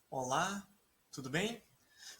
Olá, tudo bem?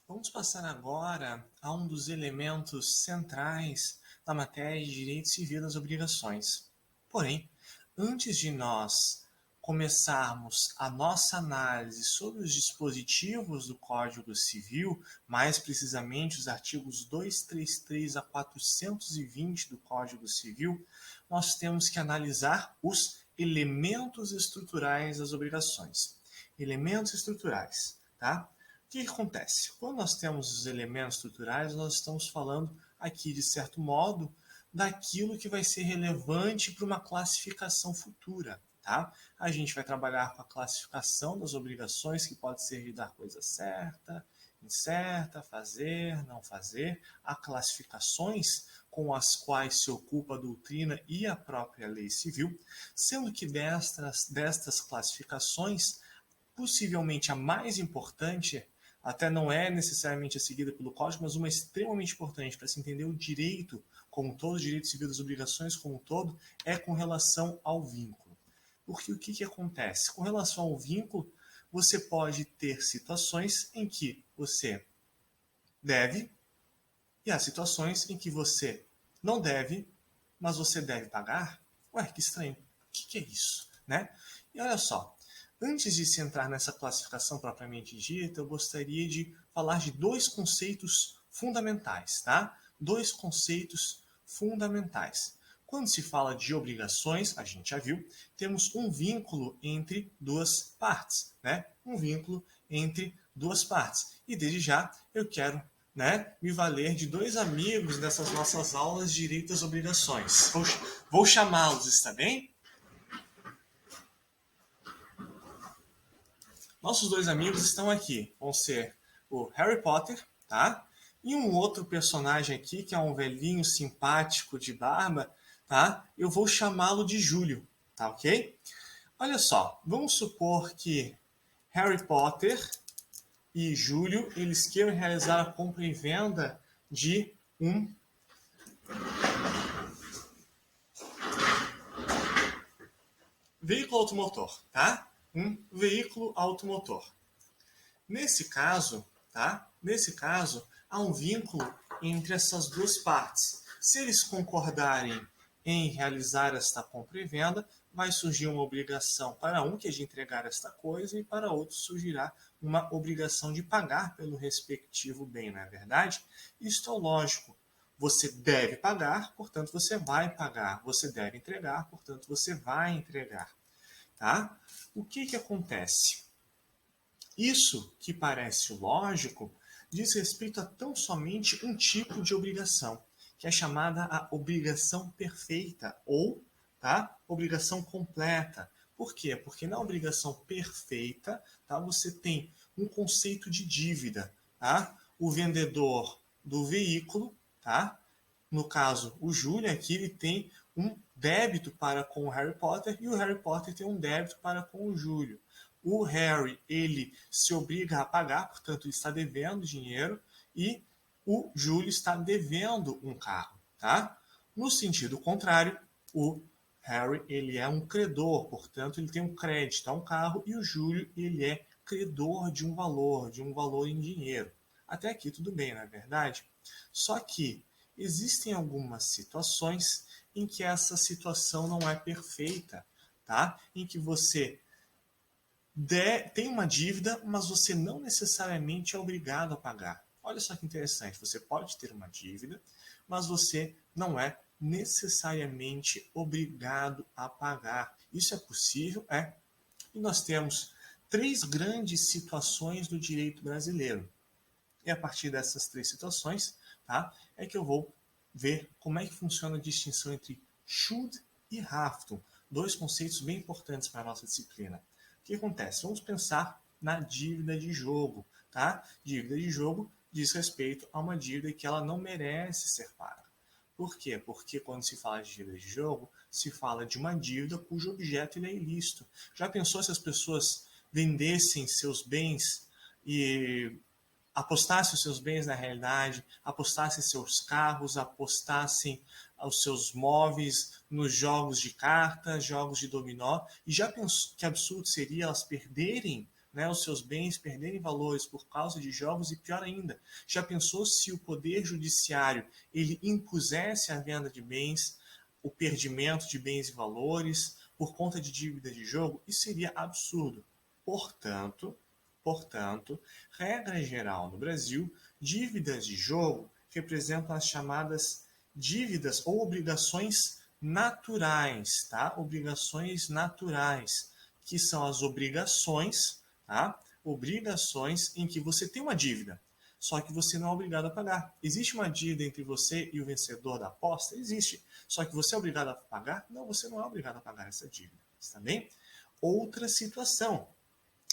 Vamos passar agora a um dos elementos centrais da matéria de direito civil das obrigações. Porém, antes de nós começarmos a nossa análise sobre os dispositivos do Código Civil, mais precisamente os artigos 233 a 420 do Código Civil, nós temos que analisar os elementos estruturais das obrigações. Elementos estruturais, tá? O que acontece? Quando nós temos os elementos estruturais, nós estamos falando aqui, de certo modo, daquilo que vai ser relevante para uma classificação futura. Tá? A gente vai trabalhar com a classificação das obrigações, que pode ser de dar coisa certa, incerta, fazer, não fazer, há classificações com as quais se ocupa a doutrina e a própria lei civil, sendo que destas classificações, possivelmente a mais importante, até não é necessariamente a seguida pelo Código, mas uma extremamente importante para se entender o direito como um todo, o direito civil das obrigações como um todo, é com relação ao vínculo. Porque o que acontece? Com relação ao vínculo, você pode ter situações em que você deve e há situações em que você não deve, mas você deve pagar. Ué, que estranho. O que é isso? Né? E olha só, antes de se entrar nessa classificação propriamente dita, eu gostaria de falar de dois conceitos fundamentais, tá? Dois conceitos fundamentais. Quando se fala de obrigações, a gente já viu, temos um vínculo entre duas partes, né? Um vínculo entre duas partes. E desde já eu quero, né, me valer de dois amigos nessas nossas aulas de direito às obrigações. Vou chamá-los, está bem? Nossos dois amigos estão aqui. Vão ser o Harry Potter, tá? E um outro personagem aqui, que é um velhinho simpático de barba, tá? Eu vou chamá-lo de Júlio, tá ok? Olha só, vamos supor que Harry Potter e Júlio, eles queiram realizar a compra e venda de um veículo automotor, tá? Um veículo automotor. Nesse caso, tá? Nesse caso, há um vínculo entre essas duas partes. Se eles concordarem em realizar esta compra e venda, vai surgir uma obrigação para um, que é de entregar esta coisa, e para outro surgirá uma obrigação de pagar pelo respectivo bem, não é verdade? Isto é lógico. Você deve pagar, portanto você vai pagar. Você deve entregar, portanto você vai entregar. Tá? O que acontece? Isso que parece lógico diz respeito a tão somente um tipo de obrigação, que é chamada a obrigação perfeita ou, tá, obrigação completa. Por quê? Porque na obrigação perfeita, tá, você tem um conceito de dívida, tá? O vendedor do veículo, tá? No caso, o Júlio aqui, ele tem um débito para com o Harry Potter e o Harry Potter tem um débito para com o Júlio. O Harry, ele se obriga a pagar, portanto, ele está devendo dinheiro, e o Júlio está devendo um carro, tá? No sentido contrário, o Harry, ele é um credor, portanto, ele tem um crédito a um carro, e o Júlio, ele é credor de um valor em dinheiro. Até aqui tudo bem, não é verdade? Só que existem algumas situações em que essa situação não é perfeita, tá? Em que você tem uma dívida, mas você não necessariamente é obrigado a pagar. Olha só que interessante, você pode ter uma dívida, mas você não é necessariamente obrigado a pagar. Isso é possível? É. E nós temos três grandes situações do direito brasileiro. E a partir dessas três situações, tá, é que eu vou ver como é que funciona a distinção entre Schuld e Haftung, dois conceitos bem importantes para a nossa disciplina. O que acontece? Vamos pensar na dívida de jogo. Tá? Dívida de jogo diz respeito a uma dívida que ela não merece ser paga. Por quê? Porque quando se fala de dívida de jogo, se fala de uma dívida cujo objeto ele é ilícito. Já pensou se as pessoas vendessem seus bens e apostassem os seus bens na realidade, apostassem seus carros, apostassem os seus móveis nos jogos de cartas, jogos de dominó, e já pensou que absurdo seria elas perderem né, os seus bens perderem valores por causa de jogos, e pior ainda, já pensou se o poder judiciário ele impusesse a venda de bens, o perdimento de bens e valores por conta de dívida de jogo? Isso seria absurdo. Portanto, regra geral no Brasil, dívidas de jogo representam as chamadas dívidas ou obrigações naturais, tá? Obrigações naturais, que são as obrigações, tá? Obrigações em que você tem uma dívida, só que você não é obrigado a pagar. Existe uma dívida entre você e o vencedor da aposta? Existe. Só que você é obrigado a pagar? Não, você não é obrigado a pagar essa dívida, está bem? Outra situação,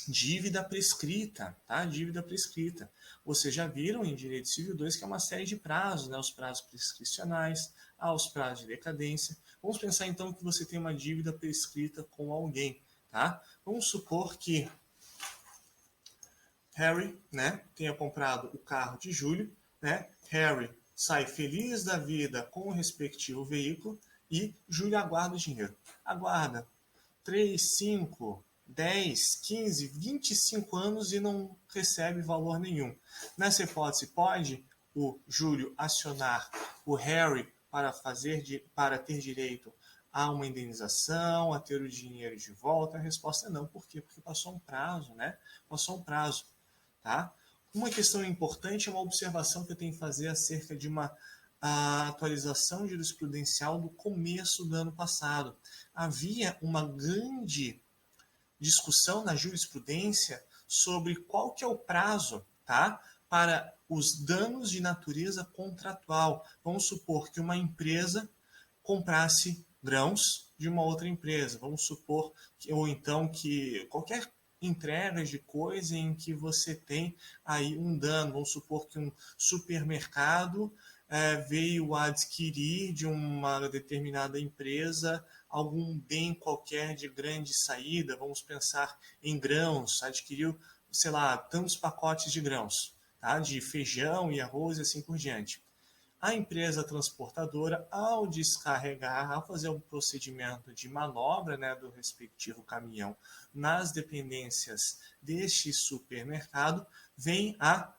dívida prescrita, tá? Dívida prescrita. Vocês já viram em Direito Civil 2 que é uma série de prazos, né? Os prazos prescricionais, os prazos de decadência. Vamos pensar então que você tem uma dívida prescrita com alguém, tá? Vamos supor que Harry, né, tenha comprado o carro de Júlio, né? Harry sai feliz da vida com o respectivo veículo e Júlio aguarda o dinheiro. Aguarda 3, 5, 10, 15, 25 anos e não recebe valor nenhum. Nessa hipótese, pode o Júlio acionar o Harry para ter direito a uma indenização, a ter o dinheiro de volta? A resposta é não. Por quê? Porque passou um prazo, né? Passou um prazo, tá? Uma questão importante é uma observação que eu tenho que fazer acerca de a atualização jurisprudencial do começo do ano passado. Havia uma grande discussão na jurisprudência sobre qual que é o prazo, tá, para os danos de natureza contratual. Vamos supor que uma empresa comprasse grãos de uma outra empresa. Vamos supor que, ou então que qualquer entrega de coisa em que você tem aí um dano. Vamos supor que um supermercado veio a adquirir de uma determinada empresa algum bem qualquer de grande saída. Vamos pensar em grãos, adquiriu, sei lá, tantos pacotes de grãos, tá? De feijão e arroz e assim por diante. A empresa transportadora, ao descarregar, ao fazer um procedimento de manobra, né, do respectivo caminhão nas dependências deste supermercado, vem a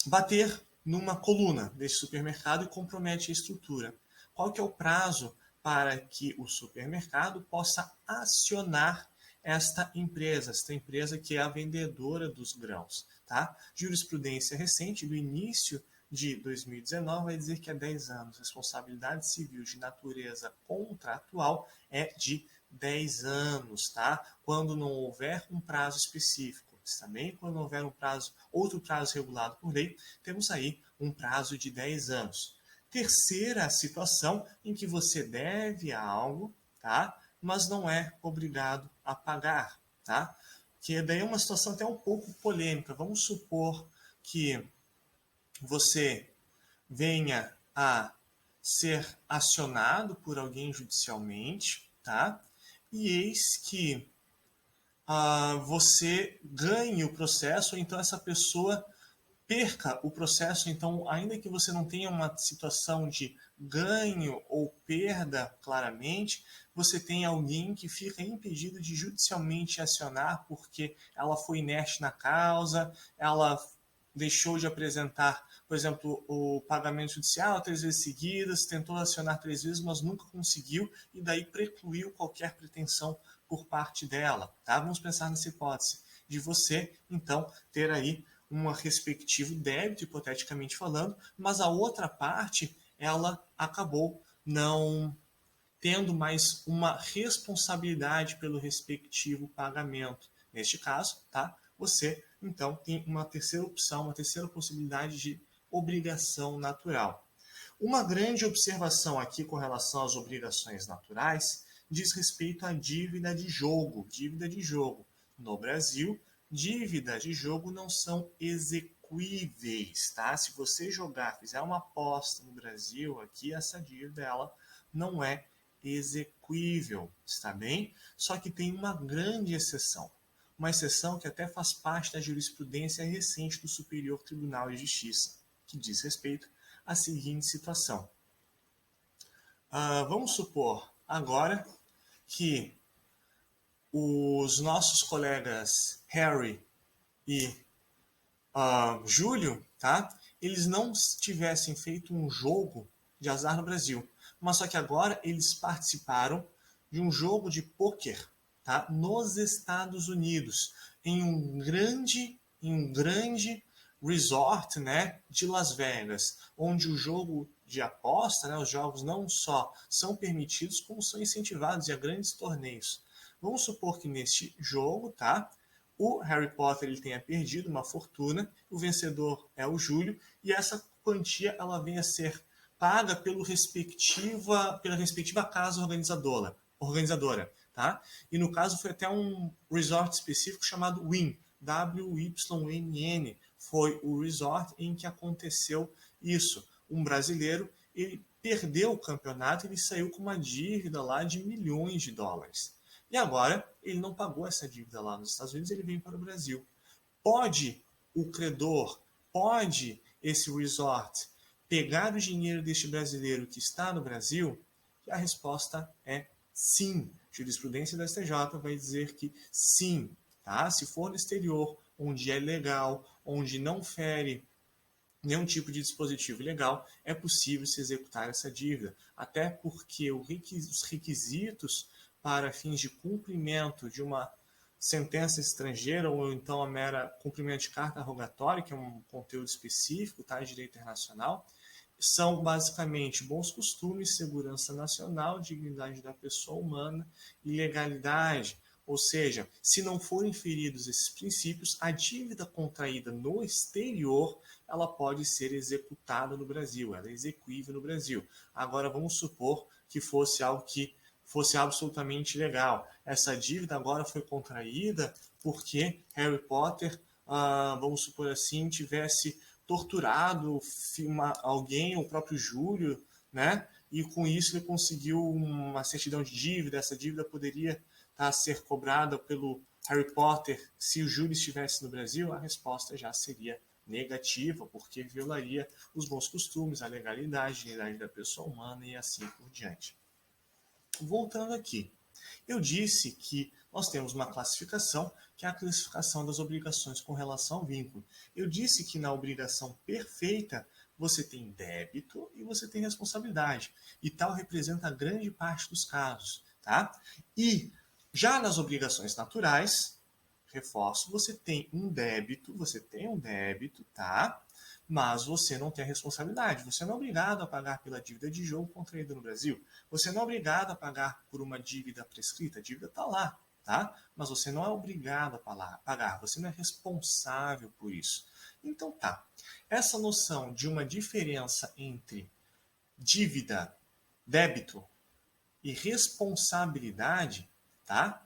bater numa coluna deste supermercado e compromete a estrutura. Qual que é o prazo para que o supermercado possa acionar esta empresa que é a vendedora dos grãos, tá? Jurisprudência recente do início de 2019 vai dizer que é 10 anos. Responsabilidade civil de natureza contratual é de 10 anos, tá? Quando não houver um prazo específico. Também, quando houver um prazo, outro prazo regulado por lei, temos aí um prazo de 10 anos. Terceira situação em que você deve algo, tá? Mas não é obrigado a pagar, tá? Que daí é uma situação até um pouco polêmica. Vamos supor que você venha a ser acionado por alguém judicialmente, tá? E eis que você ganhe o processo, ou então essa pessoa perca o processo. Então, ainda que você não tenha uma situação de ganho ou perda claramente, você tem alguém que fica impedido de judicialmente acionar porque ela foi inerte na causa, ela deixou de apresentar, por exemplo, o pagamento judicial 3 vezes seguidas, tentou acionar 3 vezes, mas nunca conseguiu, e daí precluiu qualquer pretensão por parte dela. Tá? Vamos pensar nessa hipótese de você, então, ter aí um respectivo débito, hipoteticamente falando, mas a outra parte, ela acabou não tendo mais uma responsabilidade pelo respectivo pagamento. Neste caso, tá? Você, então, tem uma terceira opção, uma terceira possibilidade de obrigação natural. Uma grande observação aqui com relação às obrigações naturais diz respeito à dívida de jogo. Dívida de jogo. No Brasil, dívidas de jogo não são exequíveis, tá? Se você jogar, fizer uma aposta no Brasil, aqui essa dívida ela não é exequível, está bem? Só que tem uma grande exceção. Uma exceção que até faz parte da jurisprudência recente do Superior Tribunal de Justiça, que diz respeito à seguinte situação. Vamos supor agora que os nossos colegas Harry e Júlio, tá? Eles não tivessem feito um jogo de azar no Brasil, mas só que agora eles participaram de um jogo de pôquer, tá? Nos Estados Unidos, em um grande resort, né, de Las Vegas, onde o jogo de aposta, né, os jogos não só são permitidos, como são incentivados a grandes torneios. Vamos supor que neste jogo, tá? O Harry Potter ele tenha perdido uma fortuna, o vencedor é o Júlio, e essa quantia ela vem a ser paga pela respectiva casa organizadora, tá? E no caso foi até um resort específico chamado Wynn, WYNN, foi o resort em que aconteceu isso. Um brasileiro, ele perdeu o campeonato, ele saiu com uma dívida lá de milhões de dólares. E agora ele não pagou essa dívida lá nos Estados Unidos, ele vem para o Brasil. Pode o credor, pode esse resort pegar o dinheiro deste brasileiro que está no Brasil? E a resposta é sim. A jurisprudência da STJ vai dizer que sim, tá? Se for no exterior, onde é legal, onde não fere nenhum tipo de dispositivo legal, é possível se executar essa dívida, até porque os requisitos para fins de cumprimento de uma sentença estrangeira ou então a mera cumprimento de carta rogatória, que é um conteúdo específico, tá, de direito internacional, são basicamente bons costumes, segurança nacional, dignidade da pessoa humana e legalidade. Ou seja, se não forem feridos esses princípios, a dívida contraída no exterior ela pode ser executada no Brasil, ela é execuível no Brasil. Agora vamos supor que fosse algo que fosse absolutamente legal. Essa dívida agora foi contraída porque Harry Potter, vamos supor assim, tivesse torturado alguém, o próprio Júlio, né? E com isso ele conseguiu uma certidão de dívida. Essa dívida poderia ser cobrada pelo Harry Potter se o Júlio estivesse no Brasil. A resposta já seria negativa, porque violaria os bons costumes, a legalidade, a dignidade da pessoa humana e assim por diante. Voltando aqui, eu disse que nós temos uma classificação, que é a classificação das obrigações com relação ao vínculo. Eu disse que na obrigação perfeita você tem débito e você tem responsabilidade. E tal representa a grande parte dos casos, tá? E já nas obrigações naturais, reforço, você tem um débito, tá? Mas você não tem a responsabilidade. Você não é obrigado a pagar pela dívida de jogo contraída no Brasil. Você não é obrigado a pagar por uma dívida prescrita. A dívida está lá, tá? Mas você não é obrigado a pagar. Você não é responsável por isso. Então tá. Essa noção de uma diferença entre dívida, débito e responsabilidade, tá?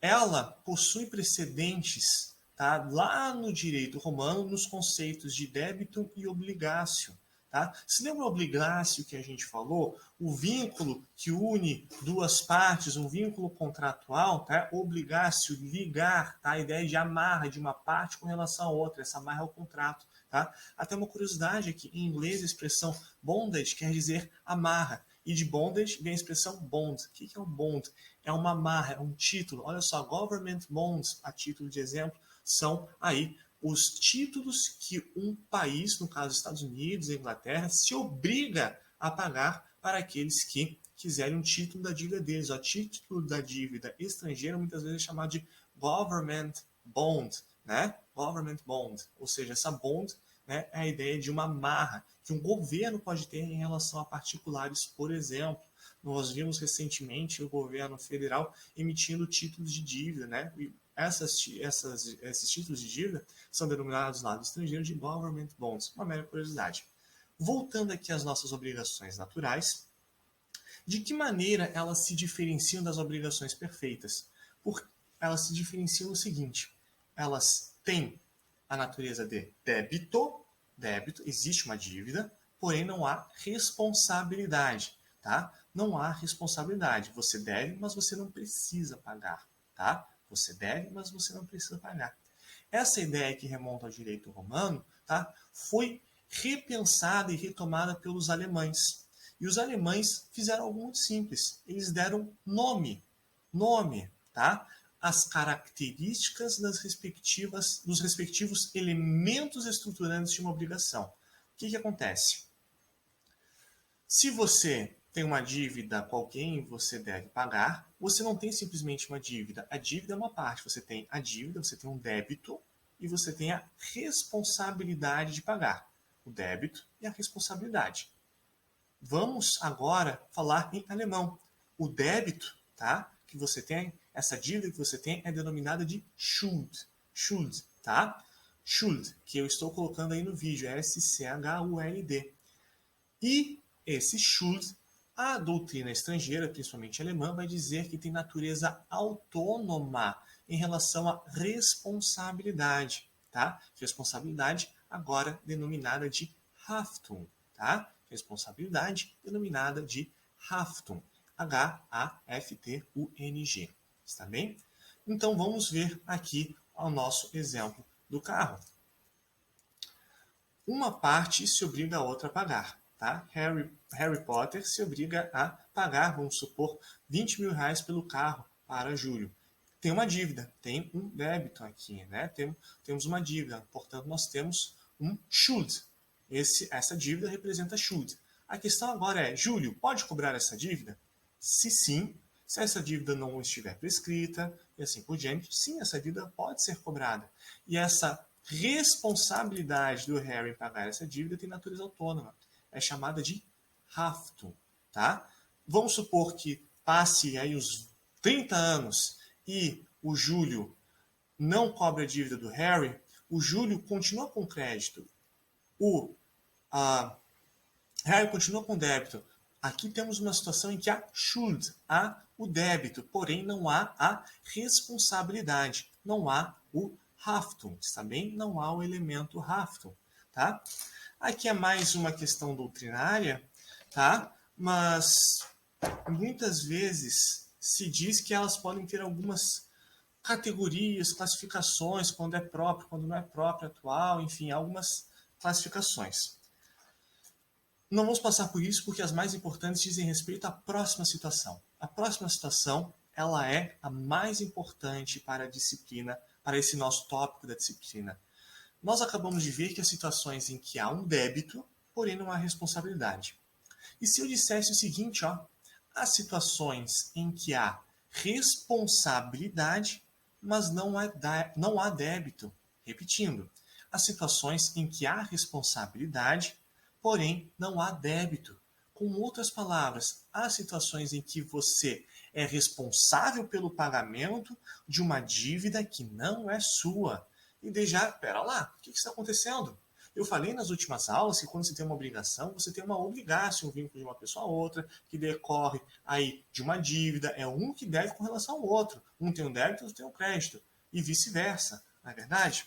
Ela possui precedentes, tá, lá no direito romano, nos conceitos de débito e obligácio. Tá? Se lembra o obligácio que a gente falou? O vínculo que une duas partes, um vínculo contratual, tá? Obligácio, ligar, tá? A ideia de amarra de uma parte com relação à outra, essa amarra é o contrato. Tá? Até uma curiosidade aqui, em inglês a expressão bondage quer dizer amarra. E de bondage vem a expressão bond. O que é um bond? É uma amarra, é um título. Olha só, government bonds, a título de exemplo, são aí os títulos que um país, no caso Estados Unidos e Inglaterra, se obriga a pagar para aqueles que quiserem um título da dívida deles. O título da dívida estrangeira muitas vezes é chamado de government bond, né? Government bond, ou seja, essa bond, né, é a ideia de uma amarra que um governo pode ter em relação a particulares, por exemplo. Nós vimos recentemente o governo federal emitindo títulos de dívida, né? E esses títulos de dívida são denominados lá do estrangeiro de government bonds. Uma mera curiosidade. Voltando aqui às nossas obrigações naturais, de que maneira elas se diferenciam das obrigações perfeitas? Porque elas se diferenciam no seguinte: elas têm a natureza de débito, existe uma dívida, porém não há responsabilidade, tá? Não há responsabilidade. Você deve, mas você não precisa pagar, tá? Você deve, mas você não precisa pagar. Essa ideia que remonta ao direito romano, tá? Foi repensada e retomada pelos alemães. E os alemães fizeram algo muito simples. Eles deram nome, tá? as características dos respectivos elementos estruturantes de uma obrigação. O que acontece? Se você tem uma dívida com alguém você deve pagar, você não tem simplesmente uma dívida. A dívida é uma parte. Você tem a dívida, você tem um débito e você tem a responsabilidade de pagar. O débito e a responsabilidade. Vamos agora falar em alemão. O débito, tá? Que você tem, essa dívida que você tem é denominada de Schuld. Schuld, tá? Schuld, que eu estou colocando aí no vídeo, é S-C-H-U-L-D. E esse Schuld, a doutrina estrangeira, principalmente alemã, vai dizer que tem natureza autônoma em relação à responsabilidade, tá? Responsabilidade agora denominada de Haftung, tá? Responsabilidade denominada de Haftung, H-A-F-T-U-N-G, está bem? Então vamos ver aqui o nosso exemplo do carro. Uma parte se obriga a outra a pagar, tá? Harry Potter se obriga a pagar, vamos supor, 20 mil reais pelo carro para Júlio. Tem uma dívida, tem um débito aqui, né? Temos uma dívida, portanto nós temos um Schuld. Essa dívida representa Schuld. A questão agora é, Júlio, pode cobrar essa dívida? Se sim, se essa dívida não estiver prescrita, e assim por diante, sim, essa dívida pode ser cobrada. E essa responsabilidade do Harry em pagar essa dívida tem natureza autônoma. É chamada de Haftung, tá? Vamos supor que passe aí uns 30 anos e o Júlio não cobra a dívida do Harry, o Júlio continua com crédito. O Harry continua com débito. Aqui temos uma situação em que há Schuld, há o débito, porém não há a responsabilidade, não há o Haftung, também não há o elemento Haftung, tá? Aqui é mais uma questão doutrinária, tá? Mas muitas vezes se diz que elas podem ter algumas categorias, classificações, quando é próprio, quando não é próprio, atual, enfim, algumas classificações. Não vamos passar por isso porque as mais importantes dizem respeito à próxima situação. A próxima situação, ela é a mais importante para a disciplina, para esse nosso tópico da disciplina. Nós acabamos de ver que há situações em que há um débito, porém não há responsabilidade. E se eu dissesse o seguinte, ó, há situações em que há responsabilidade, mas não há débito. Repetindo, há situações em que há responsabilidade, porém não há débito. Com outras palavras, há situações em que você é responsável pelo pagamento de uma dívida que não é sua. E pera lá, o que está acontecendo? Eu falei nas últimas aulas que quando você tem uma obrigação, você tem uma obrigação, um vínculo de uma pessoa a outra, que decorre aí de uma dívida, é um que deve com relação ao outro. Um tem um débito, outro tem um crédito, e vice-versa, não é verdade?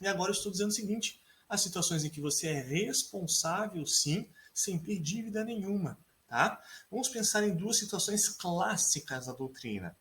E agora eu estou dizendo o seguinte, há situações em que você é responsável, sim, sem ter dívida nenhuma, tá? Vamos pensar em duas situações clássicas da doutrina.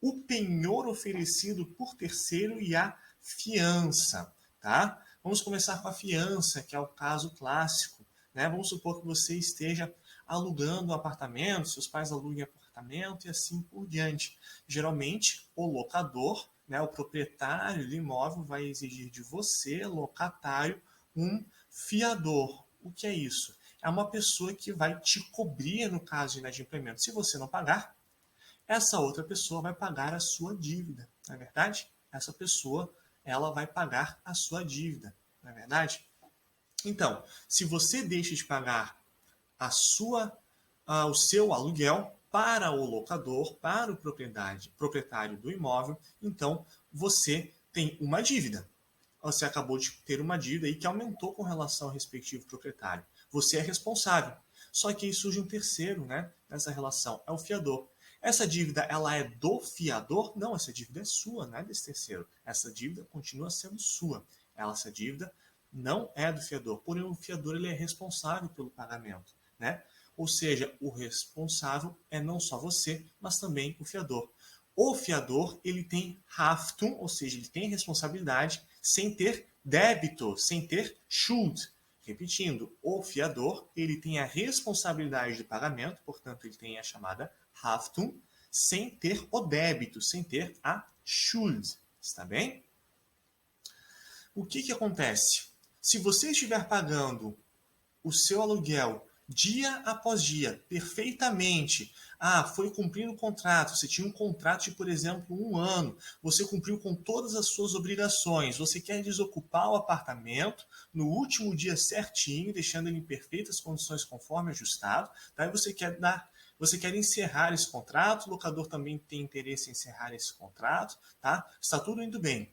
O penhor oferecido por terceiro e a fiança, tá? Vamos começar com a fiança, que é o caso clássico, né? Vamos supor que você esteja alugando um apartamento, seus pais aluguem apartamento e assim por diante. Geralmente, o locador, né, o proprietário do imóvel vai exigir de você, locatário, um fiador. O que é isso? É uma pessoa que vai te cobrir no caso de inadimplemento. Se você não pagar, essa outra pessoa vai pagar a sua dívida, não é verdade? Essa pessoa, ela vai pagar a sua dívida, não é verdade? Então, se você deixa de pagar o seu aluguel para o locador, para o proprietário do imóvel, então você tem uma dívida. Você acabou de ter uma dívida aí que aumentou com relação ao respectivo proprietário. Você é responsável. Só que aí surge um terceiro, né, nessa relação, é o fiador. Essa dívida, ela é do fiador? Não, essa dívida é sua, não é desse terceiro. Essa dívida continua sendo sua. Essa dívida não é do fiador, porém o fiador ele é responsável pelo pagamento, né? Ou seja, o responsável é não só você, mas também o fiador. O fiador ele tem Haftung, ou seja, ele tem responsabilidade sem ter débito, sem ter Schuld. Repetindo, o fiador ele tem a responsabilidade de pagamento, portanto ele tem a chamada Haftung, sem ter o débito, sem ter a Schuld. Está bem? O que acontece? Se você estiver pagando o seu aluguel dia após dia, perfeitamente, foi cumprindo o contrato, você tinha um contrato de, por exemplo, 1 ano, você cumpriu com todas as suas obrigações, você quer desocupar o apartamento no último dia certinho, deixando ele em perfeitas condições conforme ajustado, tá? E você quer encerrar esse contrato, o locador também tem interesse em encerrar esse contrato, tá? Está tudo indo bem.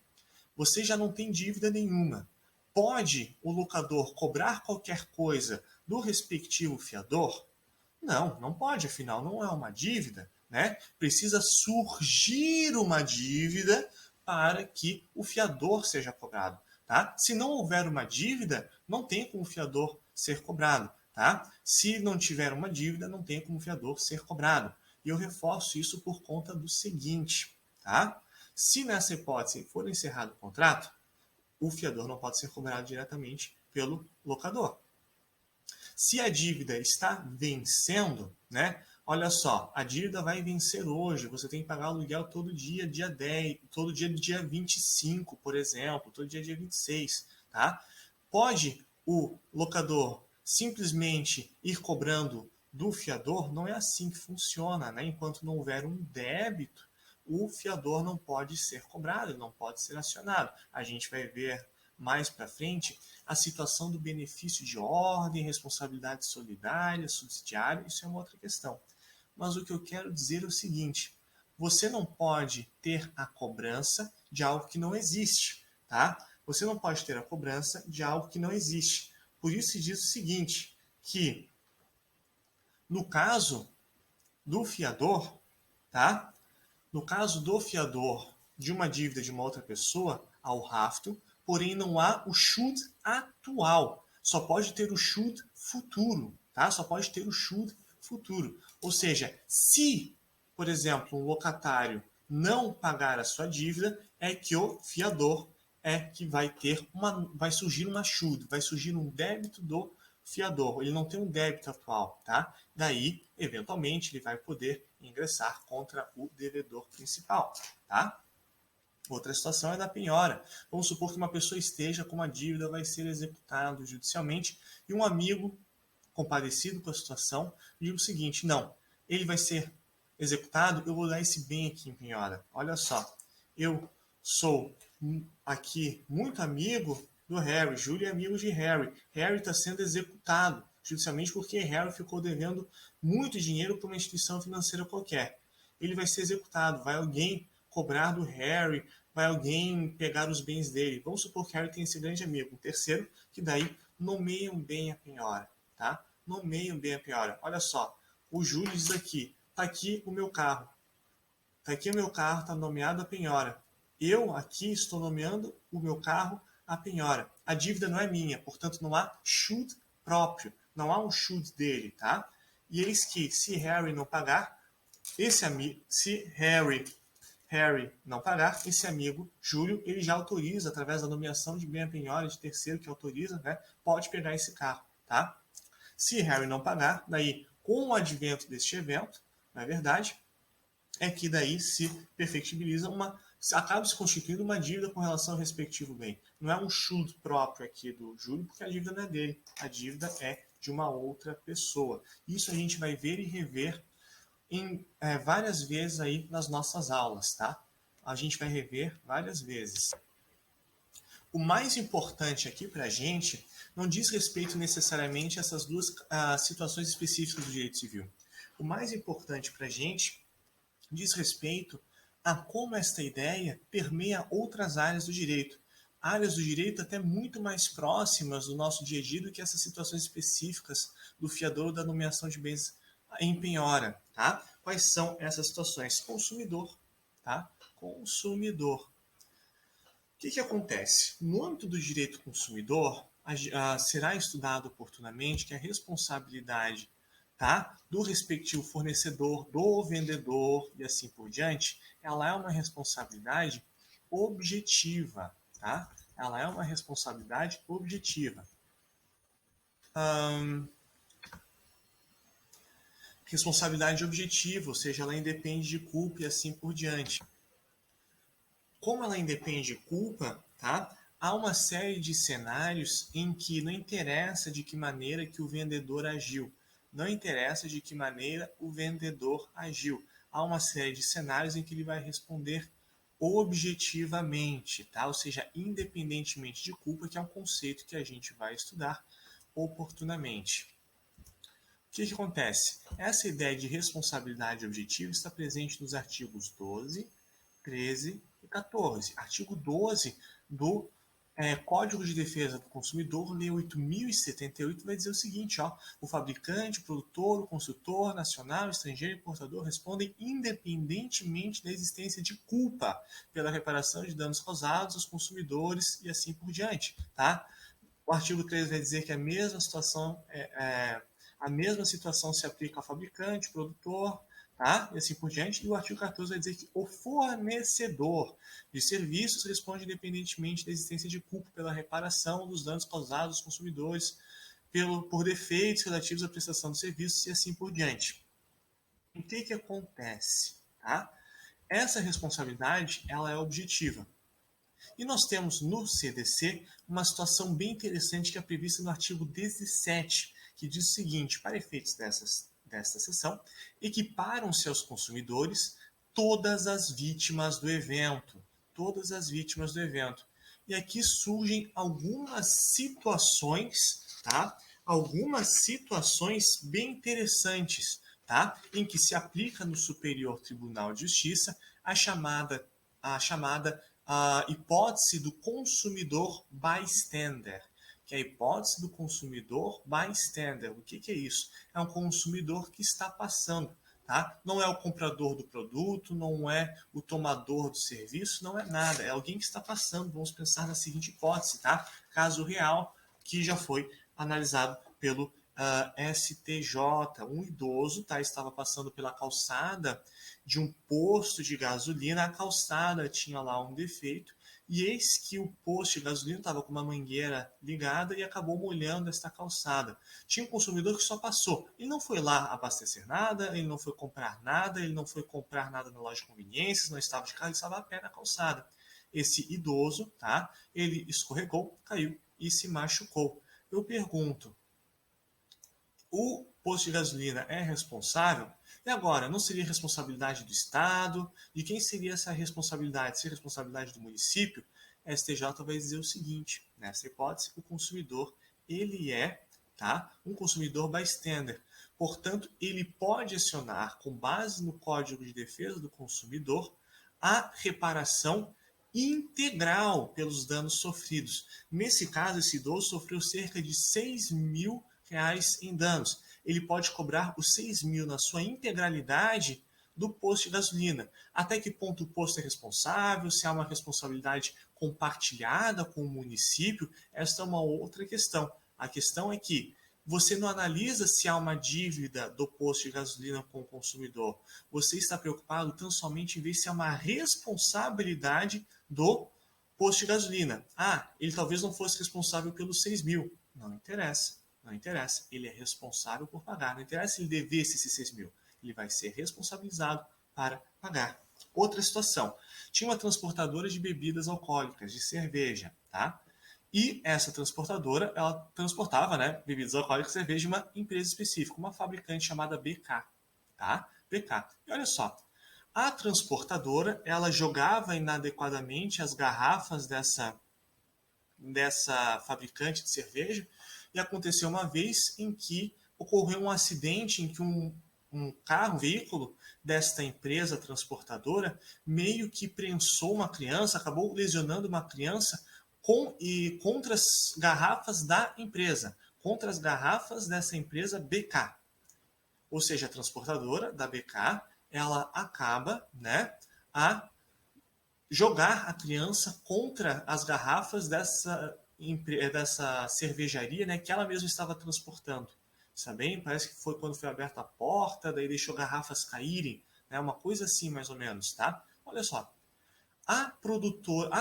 Você já não tem dívida nenhuma. Pode o locador cobrar qualquer coisa do respectivo fiador? Não, não pode, afinal não é uma dívida, né? Precisa surgir uma dívida para que o fiador seja cobrado, tá? Se não houver uma dívida, não tem como o fiador ser cobrado, tá? Se não tiver uma dívida, não tem como o fiador ser cobrado. E eu reforço isso por conta do seguinte, tá? Se nessa hipótese for encerrado o contrato, o fiador não pode ser cobrado diretamente pelo locador. Se a dívida está vencendo, né? Olha só, a dívida vai vencer hoje, você tem que pagar aluguel todo dia 10, todo dia 25, por exemplo, todo dia 26, tá? Pode o locador simplesmente ir cobrando do fiador? Não é assim que funciona, né? Enquanto não houver um débito, o fiador não pode ser cobrado, não pode ser acionado. A gente vai ver mais para frente a situação do benefício de ordem, responsabilidade solidária, subsidiária, isso é uma outra questão. Mas o que eu quero dizer é o seguinte: você não pode ter a cobrança de algo que não existe, tá? Você não pode ter a cobrança de algo que não existe. Por isso se diz o seguinte, que no caso do fiador, tá? No caso do fiador de uma dívida de uma outra pessoa, há o rafto, porém não há o Schuld atual. Só pode ter o Schuld futuro, tá? Só pode ter o Schuld futuro. Ou seja, se, por exemplo, um locatário não pagar a sua dívida, é que o fiador é que vai surgir uma Schuld, vai surgir um débito do fiador. Ele não tem um débito atual, tá? Daí, eventualmente, ele vai poder ingressar contra o devedor principal, tá? Outra situação é da penhora. Vamos supor que uma pessoa esteja com uma dívida, vai ser executado judicialmente e um amigo compadecido com a situação diz o seguinte: não, ele vai ser executado, eu vou dar esse bem aqui em penhora. Olha só, eu sou aqui muito amigo do Harry, Júlio é amigo de Harry. Harry está sendo executado judicialmente porque Harry ficou devendo muito dinheiro para uma instituição financeira qualquer. Ele vai ser executado, vai alguém cobrar do Harry, vai alguém pegar os bens dele. Vamos supor que Harry tem esse grande amigo, um terceiro, que daí nomeiam bem a penhora, tá? Nomeiam bem a penhora. Olha só, o Júlio diz aqui, tá aqui o meu carro. Tá aqui o meu carro, tá nomeado a penhora. Eu aqui estou nomeando o meu carro a penhora. A dívida não é minha, portanto não há Schuld próprio, não há um Schuld dele, tá? E eis que, se Harry não pagar, se Harry não pagar, esse amigo, Júlio, ele já autoriza, através da nomeação de bem a penhora, de terceiro que autoriza, né, pode pegar esse carro, tá? Se Harry não pagar, daí, com o advento deste evento, na verdade, é que daí se perfectibiliza acaba se constituindo uma dívida com relação ao respectivo bem. Não é um Schuld próprio aqui do Júlio, porque a dívida não é dele, a dívida é de uma outra pessoa. Isso a gente vai ver e rever várias vezes aí nas nossas aulas, tá? A gente vai rever várias vezes. O mais importante aqui para a gente não diz respeito necessariamente a essas duas situações específicas do direito civil. O mais importante para a gente diz respeito a como esta ideia permeia outras áreas do direito. Áreas do direito até muito mais próximas do nosso dia a dia do que essas situações específicas do fiador ou da nomeação de bens em penhora, tá? Quais são essas situações? Consumidor, tá? Consumidor. O que acontece? No âmbito do direito consumidor, será estudado oportunamente que a responsabilidade, tá, do respectivo fornecedor, do vendedor e assim por diante, ela é uma responsabilidade objetiva, tá? Ela é uma responsabilidade objetiva. Responsabilidade objetiva, ou seja, ela independe de culpa e assim por diante. Como ela independe de culpa, tá? Há uma série de cenários em que não interessa de que maneira que o vendedor agiu, não interessa de que maneira o vendedor agiu. Há uma série de cenários em que ele vai responder objetivamente, tá? Ou seja, independentemente de culpa, que é um conceito que a gente vai estudar oportunamente. O que acontece? Essa ideia de responsabilidade objetiva está presente nos artigos 12, 13 e 14. Artigo 12 do Código de Defesa do Consumidor, Lei 8.078, vai dizer o seguinte, ó, o fabricante, o produtor, o consultor, nacional, estrangeiro e importador respondem independentemente da existência de culpa pela reparação de danos causados aos consumidores e assim por diante, tá? O artigo 13 vai dizer que a mesma situação se aplica ao fabricante, produtor, tá? E assim por diante. E o artigo 14 vai dizer que o fornecedor de serviços responde independentemente da existência de culpa pela reparação dos danos causados aos consumidores por defeitos relativos à prestação de serviços e assim por diante. O que acontece? Tá? Essa responsabilidade ela é objetiva. E nós temos no CDC uma situação bem interessante que é prevista no artigo 17, que diz o seguinte: para efeitos desta seção, equiparam-se aos consumidores todas as vítimas do evento. Todas as vítimas do evento. E aqui surgem algumas situações, tá? Algumas situações bem interessantes, tá? Em que se aplica no Superior Tribunal de Justiça a hipótese do consumidor bystander, que é a hipótese do consumidor bystander. O que é isso? É um consumidor que está passando, tá? Não é o comprador do produto, não é o tomador do serviço, não é nada, é alguém que está passando. Vamos pensar na seguinte hipótese, tá? Caso real que já foi analisado pelo STJ. Um idoso, tá? Estava passando pela calçada de um posto de gasolina, a calçada tinha lá um defeito, e eis que o posto de gasolina estava com uma mangueira ligada e acabou molhando esta calçada. Tinha um consumidor que só passou. Ele não foi lá abastecer nada, ele não foi comprar nada, ele não foi comprar nada na loja de conveniências, não estava de carro, ele estava a pé na calçada. Esse idoso, tá? Ele escorregou, caiu e se machucou. Eu pergunto, o posto de gasolina é responsável? E agora, não seria responsabilidade do Estado? De quem seria essa responsabilidade? Seria responsabilidade do município? A STJ vai dizer o seguinte, nessa hipótese, o consumidor, ele é, tá, um consumidor bystander. Portanto, ele pode acionar, com base no Código de Defesa do Consumidor, a reparação integral pelos danos sofridos. Nesse caso, esse idoso sofreu cerca de 6 mil reais em danos. Ele pode cobrar os 6 mil na sua integralidade do posto de gasolina. Até que ponto o posto é responsável, se há uma responsabilidade compartilhada com o município, esta é uma outra questão. A questão é que você não analisa se há uma dívida do posto de gasolina com o consumidor. Você está preocupado tão somente em ver se há uma responsabilidade do posto de gasolina. Ah, ele talvez não fosse responsável pelos 6 mil. Não interessa. Não interessa. Ele é responsável por pagar. Não interessa se ele devesse esses 6 mil. Ele vai ser responsabilizado para pagar. Outra situação. Tinha uma transportadora de bebidas alcoólicas, de cerveja, tá? E essa transportadora, ela transportava, né, bebidas alcoólicas e cerveja de uma empresa específica, uma fabricante chamada BK, tá? BK. E olha só, a transportadora, ela jogava inadequadamente as garrafas dessa fabricante de cerveja e aconteceu uma vez em que ocorreu um acidente em que um carro, um veículo desta empresa transportadora meio que prensou uma criança, acabou lesionando uma criança contra as garrafas da empresa, contra as garrafas dessa empresa BK. Ou seja, a transportadora da BK, ela acaba, né, a jogar a criança contra as garrafas dessa cervejaria, né, que ela mesma estava transportando. Sabe? Parece que foi quando foi aberta a porta, daí deixou garrafas caírem, né, uma coisa assim mais ou menos, tá? Olha só, a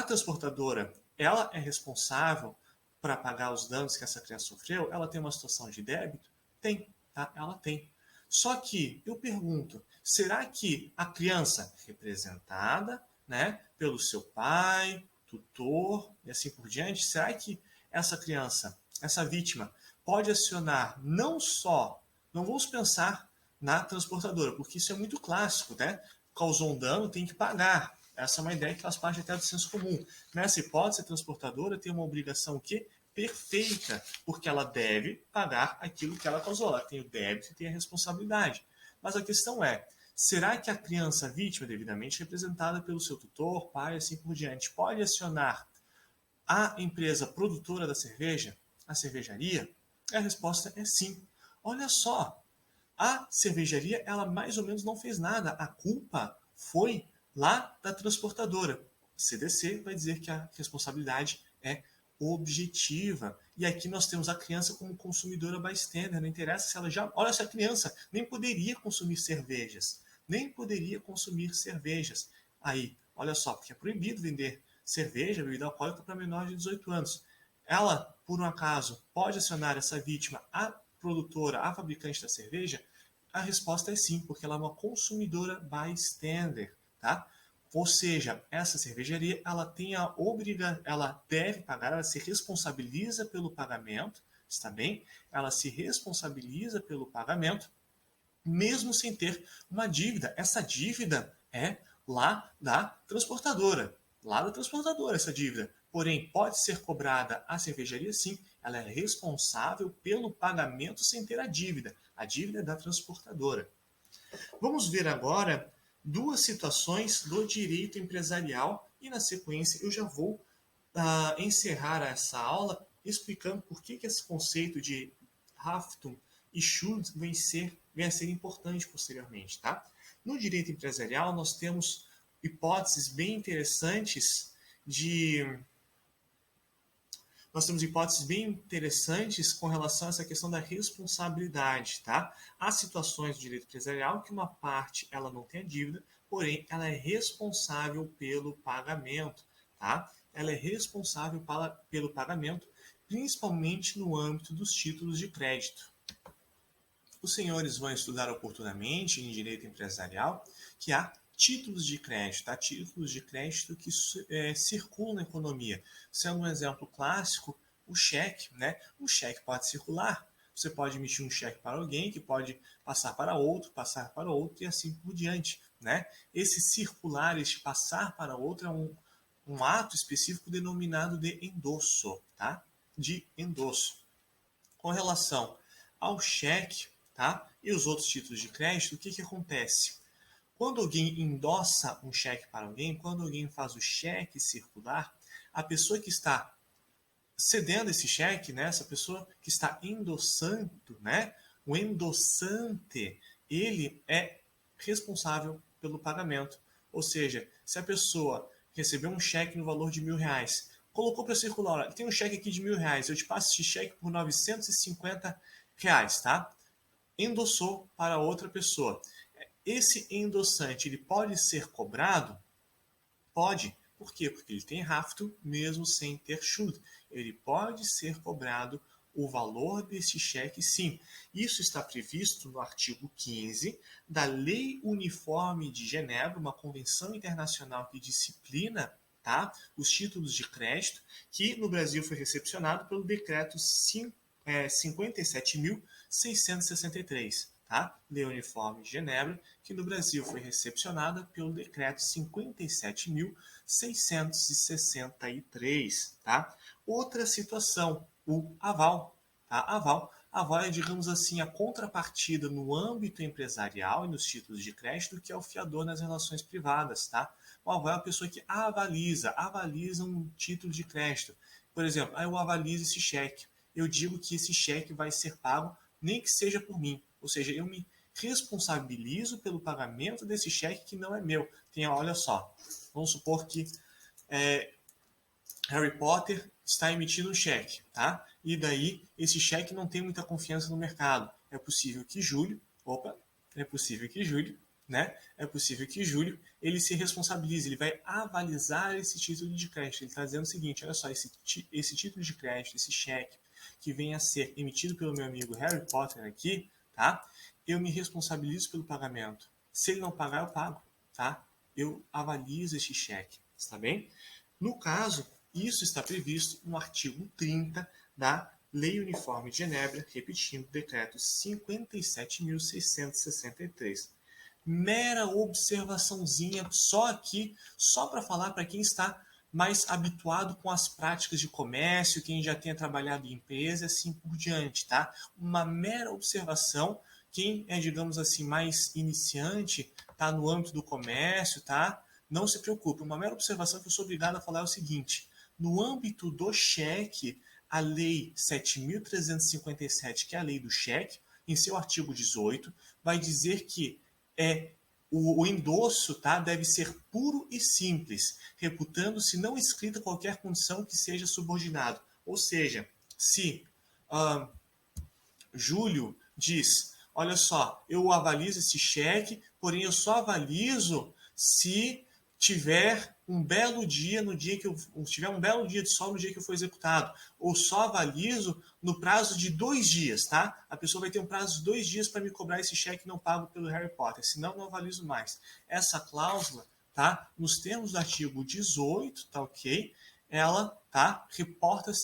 transportadora, ela é responsável para pagar os danos que essa criança sofreu? Ela tem uma situação de débito? Tem, tá? Ela tem. Só que eu pergunto, será que a criança representada né, pelo seu pai, tutor e assim por diante, será que essa criança, essa vítima, pode acionar não vamos pensar na transportadora, porque isso é muito clássico, né? Causou um dano, tem que pagar. Essa é uma ideia que faz parte até do senso comum. Nessa hipótese, a transportadora tem uma obrigação que perfeita, porque ela deve pagar aquilo que ela causou. Ela tem o débito e tem a responsabilidade. Mas a questão é, será que a criança vítima, devidamente representada pelo seu tutor, pai, assim por diante, pode acionar a empresa produtora da cerveja, a cervejaria? A resposta é sim. Olha só, a cervejaria, ela mais ou menos não fez nada. A culpa foi lá da transportadora. O CDC vai dizer que a responsabilidade é objetiva. E aqui nós temos a criança como consumidora bystander. Não interessa se ela já... Olha, essa criança nem poderia consumir cervejas. Nem poderia consumir cervejas. Aí, olha só, porque é proibido vender cerveja, bebida alcoólica para menores de 18 anos. Ela, por um acaso, pode acionar essa vítima, a produtora, a fabricante da cerveja? A resposta é sim, porque ela é uma consumidora bystander, tá? Ou seja, essa cervejaria, ela deve pagar, ela se responsabiliza pelo pagamento, está bem? Ela se responsabiliza pelo pagamento, mesmo sem ter uma dívida. Essa dívida é lá da transportadora essa dívida. Porém, pode ser cobrada à cervejaria, sim. Ela é responsável pelo pagamento sem ter a dívida. A dívida é da transportadora. Vamos ver agora duas situações do direito empresarial e, na sequência, eu já vou encerrar essa aula explicando por que esse conceito de Haftung e Schuld vem a ser importante posteriormente. Tá? No direito empresarial, nós temos hipóteses bem interessantes com relação a essa questão da responsabilidade, tá? Há situações do direito empresarial que uma parte ela não tem a dívida, porém ela é responsável pelo pagamento, tá? Ela é responsável pelo pagamento, principalmente no âmbito dos títulos de crédito. Os senhores vão estudar oportunamente em direito empresarial que há títulos de crédito, tá? Títulos de crédito que circulam na economia. Sendo um exemplo clássico, o cheque, né? O cheque pode circular. Você pode emitir um cheque para alguém, que pode passar para outro e assim por diante, né? Esse circular, este passar para outro é um ato específico denominado de endosso, tá? De endosso. Com relação ao cheque, tá? E os outros títulos de crédito, o que acontece? Quando alguém endossa um cheque para alguém, quando alguém faz o cheque circular, a pessoa que está cedendo esse cheque, né, essa pessoa que está endossando, né, o endossante, ele é responsável pelo pagamento. Ou seja, se a pessoa recebeu um cheque no valor de R$ 1.000, colocou para circular, olha, tem um cheque aqui de R$ 1.000, eu te passo esse cheque por R$ 950, tá? Endossou para outra pessoa. Esse endossante, ele pode ser cobrado? Pode. Por quê? Porque ele tem rafto mesmo sem ter Schuld. Ele pode ser cobrado o valor desse cheque, sim. Isso está previsto no artigo 15 da Lei Uniforme de Genebra, uma convenção internacional que disciplina, tá, os títulos de crédito, que no Brasil foi recepcionado pelo decreto 57.663. Tá? Lei Uniforme de Genebra, que no Brasil foi recepcionada pelo decreto 57.663. Tá? Outra situação, o aval. Tá? Aval é, digamos assim, a contrapartida no âmbito empresarial e nos títulos de crédito, que é o fiador nas relações privadas. Tá? O aval é a pessoa que avaliza um título de crédito. Por exemplo, eu avalizo esse cheque. Eu digo que esse cheque vai ser pago, nem que seja por mim. Ou seja, eu me responsabilizo pelo pagamento desse cheque que não é meu. Olha só, vamos supor que Harry Potter está emitindo um cheque, tá? E daí esse cheque não tem muita confiança no mercado. É possível que Júlio, né? É possível que Júlio ele se responsabilize, ele vai avalizar esse título de crédito. Ele está dizendo o seguinte: olha só, esse título de crédito, esse cheque que vem a ser emitido pelo meu amigo Harry Potter aqui, tá? Eu me responsabilizo pelo pagamento. Se ele não pagar, eu pago, tá? eu avalizo este cheque, está bem? No caso, isso está previsto no artigo 30 da Lei Uniforme de Genebra, repetindo, decreto 57.663. Mera observaçãozinha só aqui, só para falar para quem está mais habituado com as práticas de comércio, quem já tenha trabalhado em empresa e assim por diante, tá? Uma mera observação, quem é, digamos assim, mais iniciante, tá no âmbito do comércio, tá? Não se preocupe, uma mera observação que eu sou obrigado a falar é o seguinte: no âmbito do cheque, a Lei 7.357, que é a lei do cheque, em seu artigo 18, vai dizer que o endosso, tá, deve ser puro e simples, reputando-se não escrita qualquer condição que seja subordinado. Ou seja, se Júlio diz: olha só, eu avalizo esse cheque, porém eu só avalizo se tiver um belo dia no dia que eu tiver um belo dia de sol no dia que eu for executado, ou só avalizo no prazo de 2 dias, tá? A pessoa vai ter um prazo de 2 dias para me cobrar esse cheque não pago pelo Harry Potter, senão não avalizo mais. Essa cláusula, tá? Nos termos do artigo 18, tá ok? Ela, tá?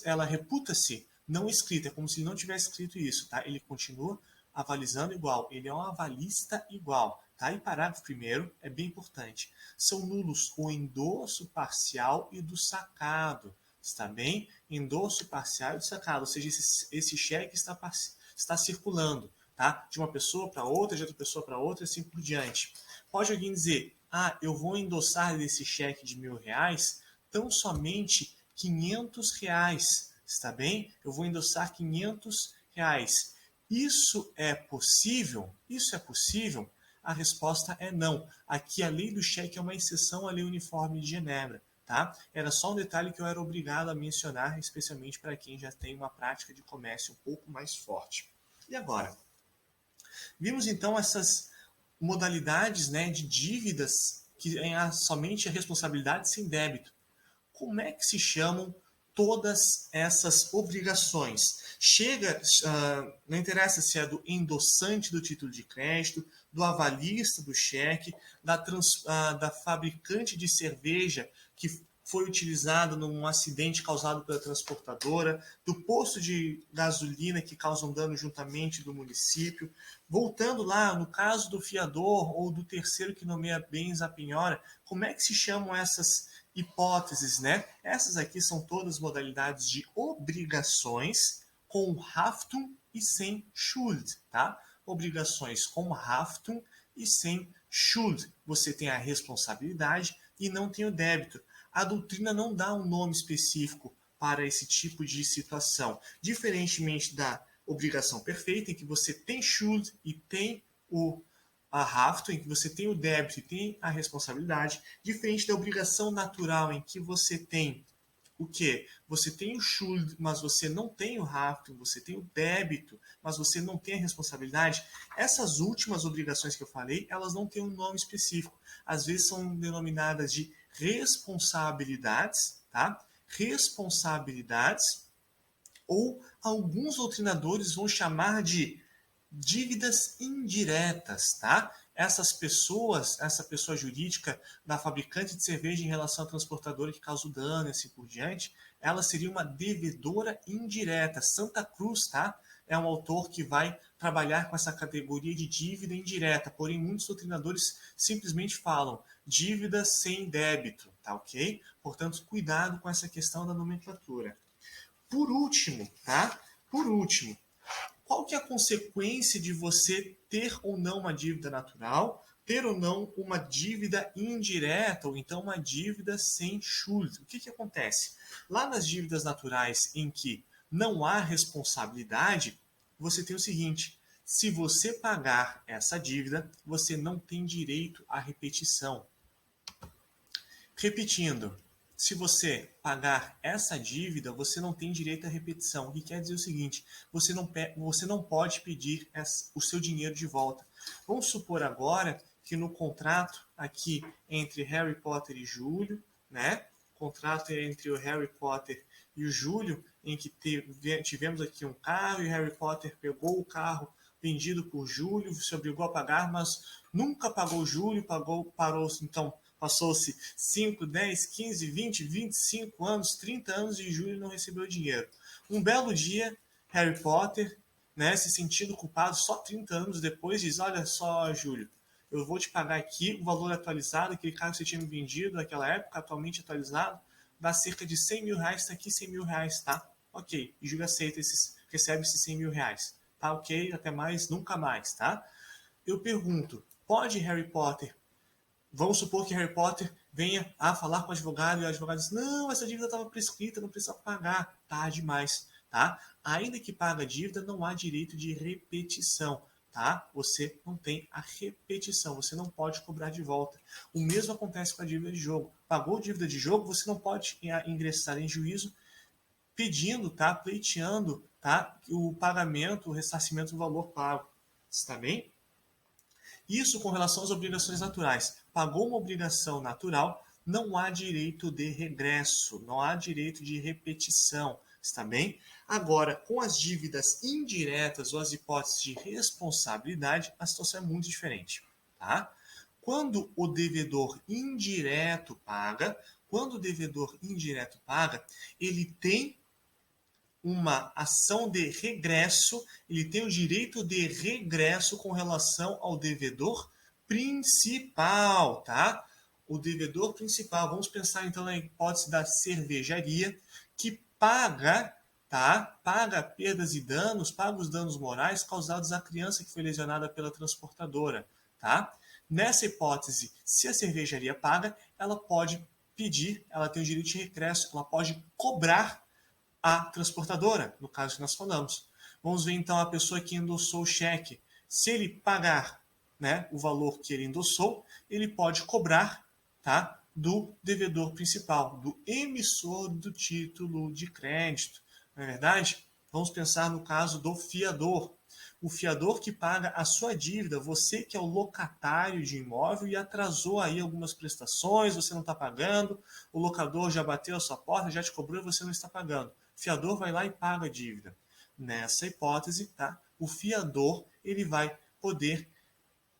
Ela reputa-se não escrita, é como se ele não tivesse escrito isso, tá? Ele continua avalizando igual, ele é um avalista igual, tá? E parágrafo primeiro é bem importante. São nulos o endosso parcial e do sacado, está bem? Endosso parcial e do sacado, ou seja, esse cheque está circulando, tá? De uma pessoa para outra, de outra pessoa para outra, assim por diante. Pode alguém dizer: ah, eu vou endossar desse cheque de R$ 1.000 tão somente R$ 500, está bem? Eu vou endossar R$ 500. Isso é possível? Isso é possível? A resposta é não. Aqui a lei do cheque é uma exceção à lei uniforme de Genebra, tá? Era só um detalhe que eu era obrigado a mencionar, especialmente para quem já tem uma prática de comércio um pouco mais forte. E agora? Vimos então essas modalidades, né, de dívidas que têm somente a responsabilidade sem débito. Como é que se chamam todas essas obrigações? Chega, não interessa se é do endossante do título de crédito, do avalista do cheque, da fabricante de cerveja que foi utilizada num acidente causado pela transportadora, do posto de gasolina que causa um dano juntamente do município. Voltando lá, no caso do fiador ou do terceiro que nomeia bens à penhora, como é que se chamam essas hipóteses, né? Essas aqui são todas modalidades de obrigações com Haftung e sem Schuld, tá? Obrigações com Haftung e sem Schuld. Você tem a responsabilidade e não tem o débito. A doutrina não dá um nome específico para esse tipo de situação, diferentemente da obrigação perfeita, em que você tem Schuld e tem a Haftung, em que você tem o débito e tem a responsabilidade, diferente da obrigação natural, em que você tem o quê? Você tem o Schuld, mas você não tem o Haftung, você tem o débito, mas você não tem a responsabilidade. Essas últimas obrigações que eu falei, elas não têm um nome específico. Às vezes são denominadas de responsabilidades, tá? Responsabilidades, ou alguns doutrinadores vão chamar de dívidas indiretas, tá? Essas pessoas, essa pessoa jurídica da fabricante de cerveja em relação à transportadora que causa o dano e assim por diante, ela seria uma devedora indireta. Santa Cruz, tá? É um autor que vai trabalhar com essa categoria de dívida indireta, porém muitos doutrinadores simplesmente falam dívida sem débito, tá ok? Portanto, cuidado com essa questão da nomenclatura. Por último, tá? Por último, qual que é a consequência de você ter ou não uma dívida natural, ter ou não uma dívida indireta, ou então uma dívida sem Schuld? O que, que acontece? Lá nas dívidas naturais em que não há responsabilidade, você tem o seguinte: se você pagar essa dívida, você não tem direito à repetição. Repetindo, se você pagar essa dívida, você não tem direito à repetição. O que quer dizer o seguinte: você não pode pedir o seu dinheiro de volta. Vamos supor agora que no contrato aqui entre Harry Potter e Júlio, né? Contrato entre o Harry Potter e o Júlio, em que tivemos aqui um carro e Harry Potter pegou o carro vendido por Júlio, se obrigou a pagar, mas nunca pagou Júlio, parou então Passou-se 5, 10, 15, 20, 25 anos, 30 anos e Júlio não recebeu o dinheiro. Um belo dia, Harry Potter, né, se sentindo culpado, só 30 anos depois, diz: olha só, Júlio, eu vou te pagar aqui o valor atualizado, aquele carro que você tinha me vendido naquela época, atualmente atualizado, dá cerca de 100 mil reais, tá aqui 100 mil reais, tá? Ok, e Júlio aceita recebe esses 100 mil reais. Tá ok, até mais, nunca mais, tá? Eu pergunto, pode Harry Potter, vamos supor que Harry Potter venha a falar com o advogado e o advogado diz: não, essa dívida estava prescrita, não precisa pagar, tá demais, tá? Ainda que paga a dívida, não há direito de repetição, tá? Você não tem a repetição, você não pode cobrar de volta. O mesmo acontece com a dívida de jogo. Pagou dívida de jogo, você não pode ingressar em juízo pedindo, tá? Pleiteando, tá? O pagamento, o ressarcimento do valor pago. Está bem? Isso com relação às obrigações naturais. Pagou uma obrigação natural, não há direito de regresso, não há direito de repetição, está bem? Agora, com as dívidas indiretas ou as hipóteses de responsabilidade, a situação é muito diferente, tá? Quando o devedor indireto paga, ele tem uma ação de regresso, ele tem o direito de regresso com relação ao devedor principal, tá? O devedor principal, vamos pensar então na hipótese da cervejaria, que paga, tá? Paga perdas e danos, paga os danos morais causados à criança que foi lesionada pela transportadora, tá? Nessa hipótese, se a cervejaria paga, ela pode pedir, ela tem o direito de regresso, ela pode cobrar a transportadora, no caso que nós falamos. Vamos ver então a pessoa que endossou o cheque. Se ele pagar, né, o valor que ele endossou, ele pode cobrar, tá, do devedor principal, do emissor do título de crédito. Não é verdade? Vamos pensar no caso do fiador. O fiador que paga a sua dívida, você que é o locatário de imóvel e atrasou aí algumas prestações, você não está pagando, o locador já bateu a sua porta, já te cobrou e você não está pagando. O fiador vai lá e paga a dívida. Nessa hipótese, tá? O fiador ele vai poder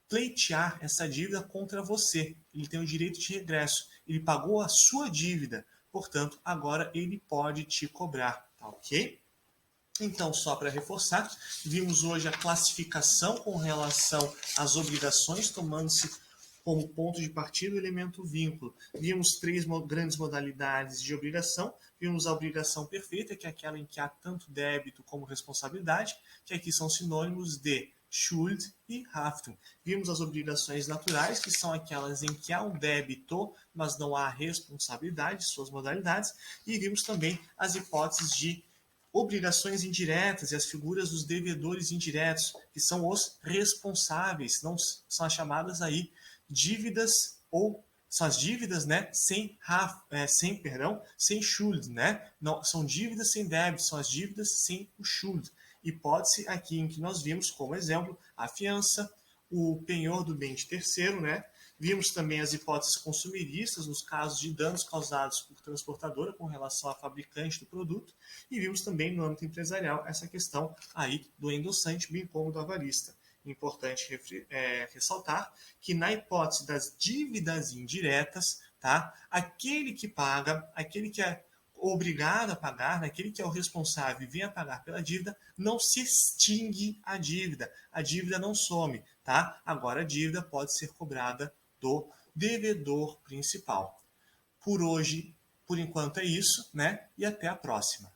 pleitear essa dívida contra você. Ele tem o direito de regresso. Ele pagou a sua dívida, portanto, agora ele pode te cobrar, tá ok? Então, só para reforçar, vimos hoje a classificação com relação às obrigações, tomando-se como ponto de partida o elemento vínculo. Vimos três grandes modalidades de obrigação. Vimos a obrigação perfeita, que é aquela em que há tanto débito como responsabilidade, que aqui são sinônimos de Schuld e Haftung. Vimos as obrigações naturais, que são aquelas em que há um débito, mas não há responsabilidade, suas modalidades. E vimos também as hipóteses de obrigações indiretas e as figuras dos devedores indiretos, que são os responsáveis, não são as chamadas aí dívidas ou são as dívidas, né, sem Schuld, né? Não, são dívidas sem débito, são as dívidas sem o Schuld. Hipótese aqui em que nós vimos como exemplo a fiança, o penhor do bem de terceiro, né? Vimos também as hipóteses consumeristas nos casos de danos causados por transportadora com relação à fabricante do produto e vimos também no âmbito empresarial essa questão aí do endossante, bem como do avalista. Importante ressaltar que na hipótese das dívidas indiretas, tá? Aquele que paga, aquele que é obrigado a pagar, aquele que é o responsável e vem a pagar pela dívida, não se extingue a dívida não some, tá? Agora a dívida pode ser cobrada do devedor principal. Por hoje, por enquanto é isso, né? E até a próxima.